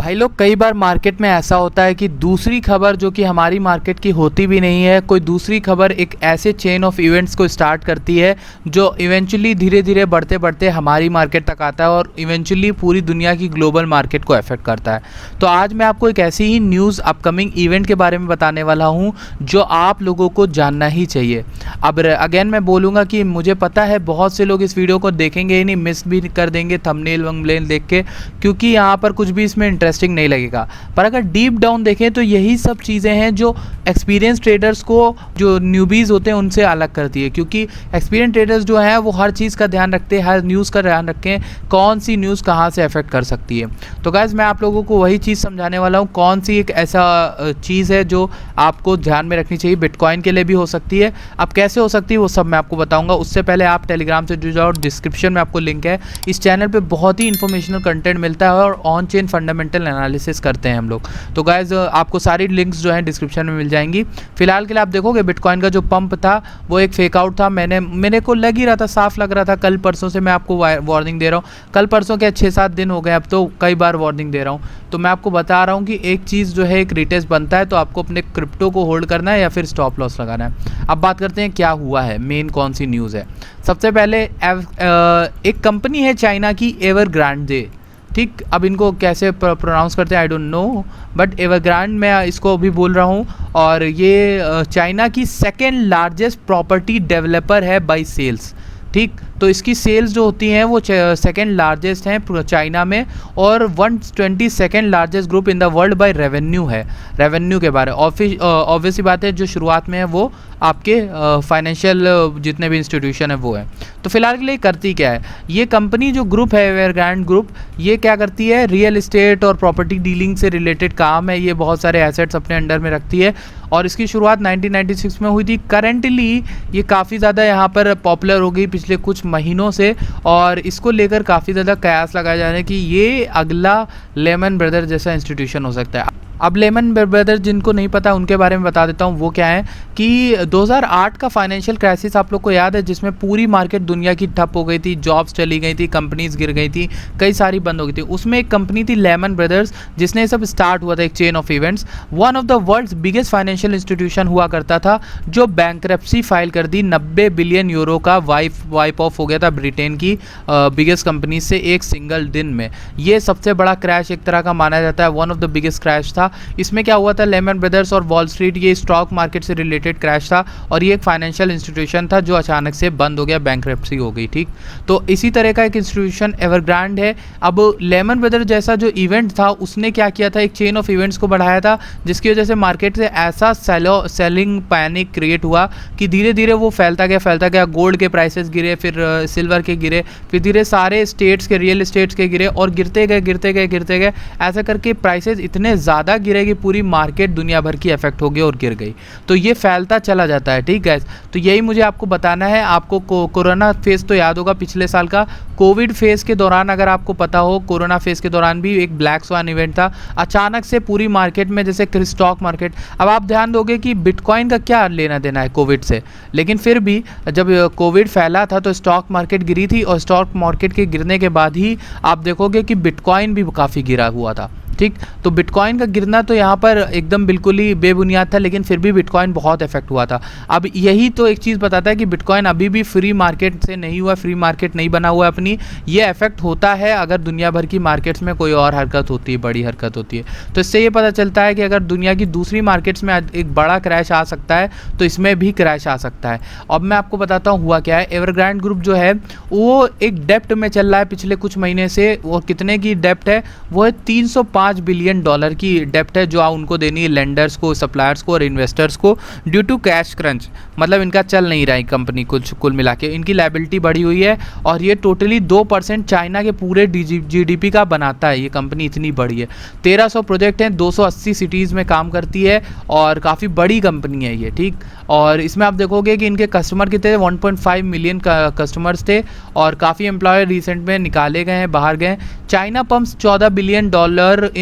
भाई लोग, कई बार मार्केट में ऐसा होता है कि दूसरी खबर जो कि हमारी मार्केट की होती भी नहीं है, कोई दूसरी खबर एक ऐसे चेन ऑफ इवेंट्स को स्टार्ट करती है जो इवेंचुअली धीरे धीरे बढ़ते बढ़ते हमारी मार्केट तक आता है और इवेंचुअली पूरी दुनिया की ग्लोबल मार्केट को अफेक्ट करता है। तो आज मैं आपको एक ऐसी ही न्यूज़ अपकमिंग इवेंट के बारे में बताने वाला हूँ जो आप लोगों को जानना ही चाहिए। अब अगेन मैं बोलूँगा कि मुझे पता है बहुत से लोग इस वीडियो को देखेंगे ही नहीं, मिस भी कर देंगे थंबनेल वंबनेल देख के, क्योंकि यहाँ पर कुछ भी इसमें इंटरेस्टिंग नहीं लगेगा। पर अगर डीप डाउन देखें तो यही सब चीज़ें हैं जो एक्सपीरियंस ट्रेडर्स को, जो न्यूबीज़ होते हैं, उनसे अलग करती है। क्योंकि एक्सपीरियंस ट्रेडर्स जो हैं वो हर चीज़ का ध्यान रखते हैं, हर न्यूज़ का ध्यान रखें कौन सी न्यूज़ कहाँ से अफेक्ट कर सकती है। तो गाइस, मैं आप लोगों को वही चीज़ समझाने वाला हूँ, कौन सी एक ऐसा चीज़ है जो आपको ध्यान में रखनी चाहिए। बिटकॉइन के लिए भी हो सकती है, अब कैसे हो सकती है वो सब मैं आपको बताऊँगा। उससे पहले आप टेलीग्राम से जुड़ जाओ, डिस्क्रिप्शन में आपको लिंक है। इस चैनल पर बहुत ही इन्फॉर्मेशनल कंटेंट मिलता है और ऑन चेन फंडामेंटल एनालिसिस करते हैं हम लोग। तो गाइज, आपको सारी लिंक्स जो हैं डिस्क्रिप्शन में मिल जाएंगी। फिलहाल के लिए आप देखोगे बिटकॉइन का जो पंप था वो एक फेक आउट था। मेरे को लग ही रहा था, साफ लग रहा था। कल परसों से मैं आपको वार्निंग दे रहा हूँ, कल परसों के 6-7 दिन हो गए, अब तो कई बार वार्निंग दे रहा हूँ। तो मैं आपको बता रहा हूँ कि एक चीज़ जो है, एक रिटेस्ट बनता है तो आपको अपने क्रिप्टो को होल्ड करना है या फिर स्टॉप लॉस लगाना है। अब बात करते हैं क्या हुआ है, मेन कौन सी न्यूज़ है। सबसे पहले एक कंपनी है चाइना की, एवरग्रांडे, ठीक। अब इनको कैसे प्रोनाउंस करते हैं आई डोंट नो, बट एवरग्रांड मैं इसको अभी बोल रहा हूँ। और ये चाइना की सेकेंड लार्जेस्ट प्रॉपर्टी डेवलपर है बाय सेल्स, ठीक। तो इसकी सेल्स जो होती हैं वो सेकेंड लार्जेस्ट हैं चाइना में, और 122nd largest group in the world by revenue है। रेवेन्यू के बारे ऑब्वियसली बात है, जो शुरुआत में है वो आपके फाइनेंशियल जितने भी इंस्टीट्यूशन है वो है। तो फिलहाल के लिए करती क्या है ये कंपनी, जो ग्रुप है एवरग्रांड ग्रुप, ये क्या करती है, रियल इस्टेट और प्रॉपर्टी डीलिंग से रिलेटेड काम है। ये बहुत सारे एसेट्स अपने अंडर में रखती है और इसकी शुरुआत 1996 में हुई थी। करेंटली ये काफ़ी ज़्यादा यहाँ पर पॉपुलर हो गई पिछले कुछ महीनों से, और इसको लेकर काफ़ी ज़्यादा कयास लगाया जा रहा है कि ये अगला लेमन ब्रदर जैसा इंस्टीट्यूशन हो सकता है। अब लेमन ब्रदर जिनको नहीं पता उनके बारे में बता देता हूँ। वो क्या है कि 2008 का फाइनेंशियल क्राइसिस आप लोग को याद है, जिसमें पूरी मार्केट दुनिया की ठप हो गई थी, जॉब्स चली गई थी, कंपनीज गिर गई थी, कई सारी बंद हो गई थी। उसमें एक कंपनी थी लेमन ब्रदर्स, जिसने सब स्टार्ट हुआ था, एक chain of events. One of the world's biggest financial institution हुआ करता था, जो बैंकरप्सी फाइल कर दी। 90 बिलियन यूरो का वाइप ऑफ हो गया था ब्रिटेन की बिगेस्ट कंपनी से एक सिंगल दिन में। ये सबसे बड़ा क्रैश एक तरह का माना जाता है, one of the biggest crash था। इसमें क्या हुआ था, लेमन ब्रदर्स और वॉल स्ट्रीट, ये स्टॉक मार्केट से रिलेटेड क्रैश था और ये एक फाइनेंशियल इंस्टीट्यूशन था जो अचानक से बंद हो गया, बैंकरप्सी हो गई, ठीक। तो इसी तरह का एक इंस्टीट्यूशन एवरग्रांड है। अब लेमन ब्रदर जैसा जो इवेंट था, उसने क्या किया था, एक चेन ऑफ इवेंट्स को बढ़ाया था, जिसकी वजह से मार्केट से ऐसा सेलिंग पैनिक क्रिएट हुआ कि धीरे धीरे वो फैलता गया। गोल्ड के प्राइसेस गिरे, फिर सिल्वर के गिरे, फिर धीरे सारे स्टेट्स के, रियल एस्टेट्स के गिरे, और गिरते गए। ऐसा करके प्राइसेस इतने ज़्यादा गिरे कि पूरी मार्केट दुनिया भर की अफेक्ट हो गई और गिर गई। तो ये फैलता चला जाता है, ठीक है। तो यही मुझे आपको बताना है। आपको कोरोना फेज तो याद होगा पिछले साल का, कोविड फेज के दौरान अगर आपको पता हो, कोरोना फेज के दौरान भी एक ब्लैक स्वान इवेंट था। अचानक से पूरी मार्केट में, जैसे स्टॉक मार्केट, अब आप ध्यान दोगे कि बिटकॉइन का क्या लेना देना है कोविड से, लेकिन फिर भी जब कोविड फैला था तो स्टॉक मार्केट गिरी थी, और स्टॉक मार्केट के गिरने के बाद ही आप देखोगे कि बिटकॉइन भी काफ़ी गिरा हुआ था, ठीक। तो बिटकॉइन का गिरना तो यहाँ पर एकदम बिल्कुल ही बेबुनियाद था, लेकिन फिर भी बिटकॉइन बहुत इफेक्ट हुआ था। अब यही तो एक चीज़ बताता है कि बिटकॉइन अभी भी फ्री मार्केट से नहीं हुआ, फ्री मार्केट नहीं बना हुआ है अपनी। ये इफेक्ट होता है अगर दुनिया भर की मार्केट्स में कोई और हरकत होती है, बड़ी हरकत होती है। तो इससे ये पता चलता है कि अगर दुनिया की दूसरी मार्केट्स में एक बड़ा क्रैश आ सकता है तो इसमें भी क्रैश आ सकता है। अब मैं आपको बताता हूँ हुआ क्या है। एवरग्रांड ग्रुप जो है वो एक डेप्ट में चल रहा है पिछले कुछ महीने से, और कितने की डेप्ट है, वो है 305 बिलियन डॉलर की डेप्ट है, जो उनको देनी है लेंडर्स को, सप्लायर्स को और इन्वेस्टर्स को, ड्यू टू कैश क्रंच। मतलब इनका चल नहीं रहा है कंपनी, कुल मिला के इनकी लायबिलिटी बढ़ी हुई है, और ये टोटली 2% चाइना के पूरे जीडीपी का बनाता है। ये कंपनी इतनी बड़ी है, 1300 प्रोजेक्ट हैं, 280 सिटीज़ में काम करती है, और काफ़ी बड़ी कंपनी है ये, ठीक। और इसमें आप देखोगे कि इनके कस्टमर कितने, 1.5 मिलियन कस्टमर्स थे, और काफ़ी एम्प्लॉय रिसेंट में निकाले गए हैं, बाहर गए। China pumps $14 billion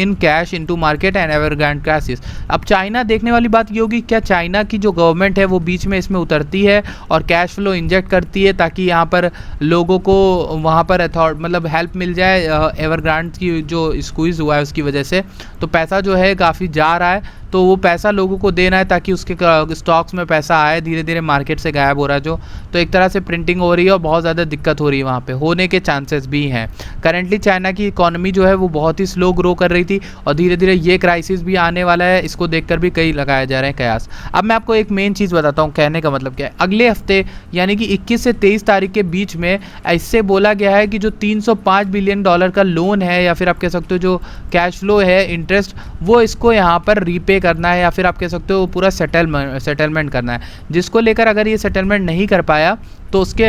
in cash into market and Evergrande crisis. अब चाइना, देखने वाली बात ये होगी क्या चाइना की जो गवर्नमेंट है वो बीच में इसमें उतरती है और कैश फ्लो इंजेक्ट करती है ताकि यहाँ पर लोगों को वहाँ पर मतलब हेल्प मिल जाए एवरग्रांड की जो स्क्वीज़ हुआ है उसकी वजह से। तो पैसा जो है काफ़ी जा रहा है, तो वो पैसा लोगों को देना है ताकि उसके स्टॉक्स में पैसा आए, धीरे धीरे मार्केट से गायब हो रहा है जो। तो एक तरह से प्रिंटिंग हो रही है और बहुत ज़्यादा दिक्कत हो रही है, वहाँ पे होने के चांसेस भी हैं। करेंटली चाइना की इकोनॉमी जो है वो बहुत ही स्लो ग्रो कर रही थी और धीरे धीरे ये क्राइसिस भी आने वाला है, इसको देखकर भी कई लगाए जा रहे हैं कयास। अब मैं आपको एक मेन चीज़ बताता हूँ, कहने का मतलब क्या है। अगले हफ्ते यानी कि 21 से 23 तारीख के बीच में इससे बोला गया है कि जो $305 बिलियन का लोन है या फिर आप कह सकते हो जो कैश फ्लो है इंटरेस्ट, वो इसको यहाँ पर रीपे करना है या फिर आप कह सकते हो पूरा सेटलमेंट करना है, जिसको लेकर अगर ये सेटलमेंट नहीं कर पाया तो उसके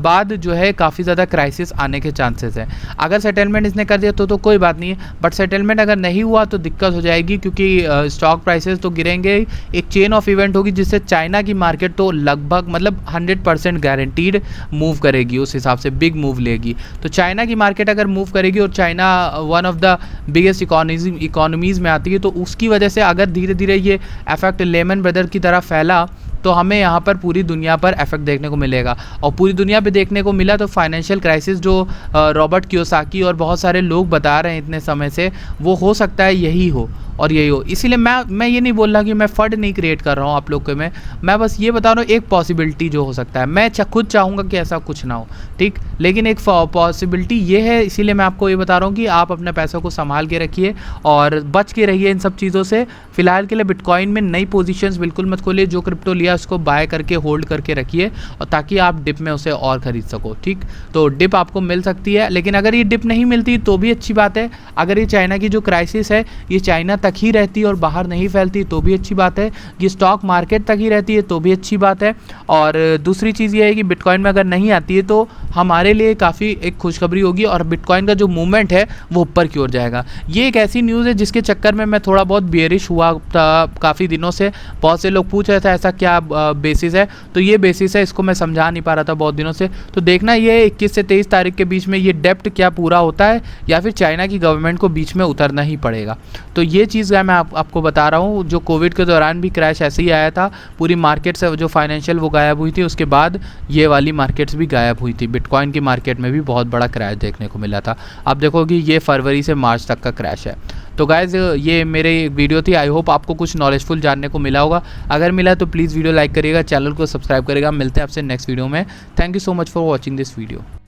बाद जो है काफ़ी ज़्यादा क्राइसिस आने के चांसेस हैं। अगर सेटलमेंट इसने कर दिया तो कोई बात नहीं है, बट सेटलमेंट अगर नहीं हुआ तो दिक्कत हो जाएगी क्योंकि स्टॉक प्राइसेस तो गिरेंगे। एक चेन ऑफ इवेंट होगी जिससे चाइना की मार्केट तो लगभग मतलब 100% गारंटीड मूव करेगी, उस हिसाब से बिग मूव लेगी। तो चाइना की मार्केट अगर मूव करेगी और China one of the biggest economies में आती है, तो उसकी वजह से अगर धीरे धीरे ये इफेक्ट लेमन ब्रदर की तरह फैला तो हमें यहाँ पर पूरी दुनिया पर इफेक्ट देखने को मिलेगा। और पूरी दुनिया पे देखने को मिला तो फाइनेंशियल क्राइसिस जो रॉबर्ट कियोसाकी और बहुत सारे लोग बता रहे हैं इतने समय से, वो हो सकता है यही हो और यही हो। इसीलिए मैं ये नहीं बोल रहा कि मैं फंड नहीं क्रिएट कर रहा हूँ आप लोग के में, मैं बस ये बता रहा हूँ एक पॉसिबिलिटी जो हो सकता है। मैं खुद चाहूँगा कि ऐसा कुछ ना हो, ठीक, लेकिन एक पॉसिबिलिटी ये है, इसीलिए मैं आपको ये बता रहा हूँ कि आप अपने पैसों को संभाल के रखिए और बच के रहिए इन सब चीज़ों से। फिलहाल के लिए बिटकॉइन में नई पोजीशंस बिल्कुल मत खोलिए, जो क्रिप्टो लिया उसको बाय करके होल्ड करके रखिए और ताकि आप डिप में उसे और ख़रीद सको, ठीक। तो डिप आपको मिल सकती है, लेकिन अगर ये डिप नहीं मिलती तो भी अच्छी बात है। अगर ये चाइना की जो क्राइसिस है ये चाइना तक ही रहती और बाहर नहीं फैलती तो भी अच्छी बात है, ये स्टॉक मार्केट तक ही रहती है तो भी अच्छी बात है। और दूसरी चीज़ ये है कि बिटकॉइन में अगर नहीं आती है तो हमारे लिए काफ़ी एक खुशखबरी होगी और बिटकॉइन का जो मूवमेंट है वो ऊपर की ओर जाएगा। ये एक ऐसी न्यूज़ है जिसके चक्कर में मैं थोड़ा बहुत बियरिश हुआ था काफ़ी दिनों से। बहुत से लोग पूछ रहे थे ऐसा क्या बेसिस है, तो ये बेसिस है, इसको मैं समझा नहीं पा रहा था बहुत दिनों से। तो देखना ये 21 से 23 तारीख के बीच में ये डेप्ट क्या पूरा होता है या फिर चाइना की गवर्नमेंट को बीच में उतरना ही पड़ेगा। तो ये चीज़ मैं आपको बता रहा हूँ। जो कोविड के दौरान भी क्रैश ऐसे ही आया था, पूरी मार्केट से जो फाइनेंशियल वो गायब हुई थी, उसके बाद ये वाली मार्केट्स भी गायब हुई थी। बिटकॉइन की मार्केट में भी बहुत बड़ा क्रैश देखने को मिला था। आप देखोगे ये फरवरी से मार्च तक का क्रैश है। तो गाइज़ ये मेरे वीडियो थी, आई होप आपको कुछ नॉलेजफुल जानने को मिला होगा। अगर मिला तो प्लीज़ वीडियो लाइक करिएगा, चैनल को सब्सक्राइब करिएगा। मिलते हैं आपसे नेक्स्ट वीडियो में। Thank you so much for watching this video.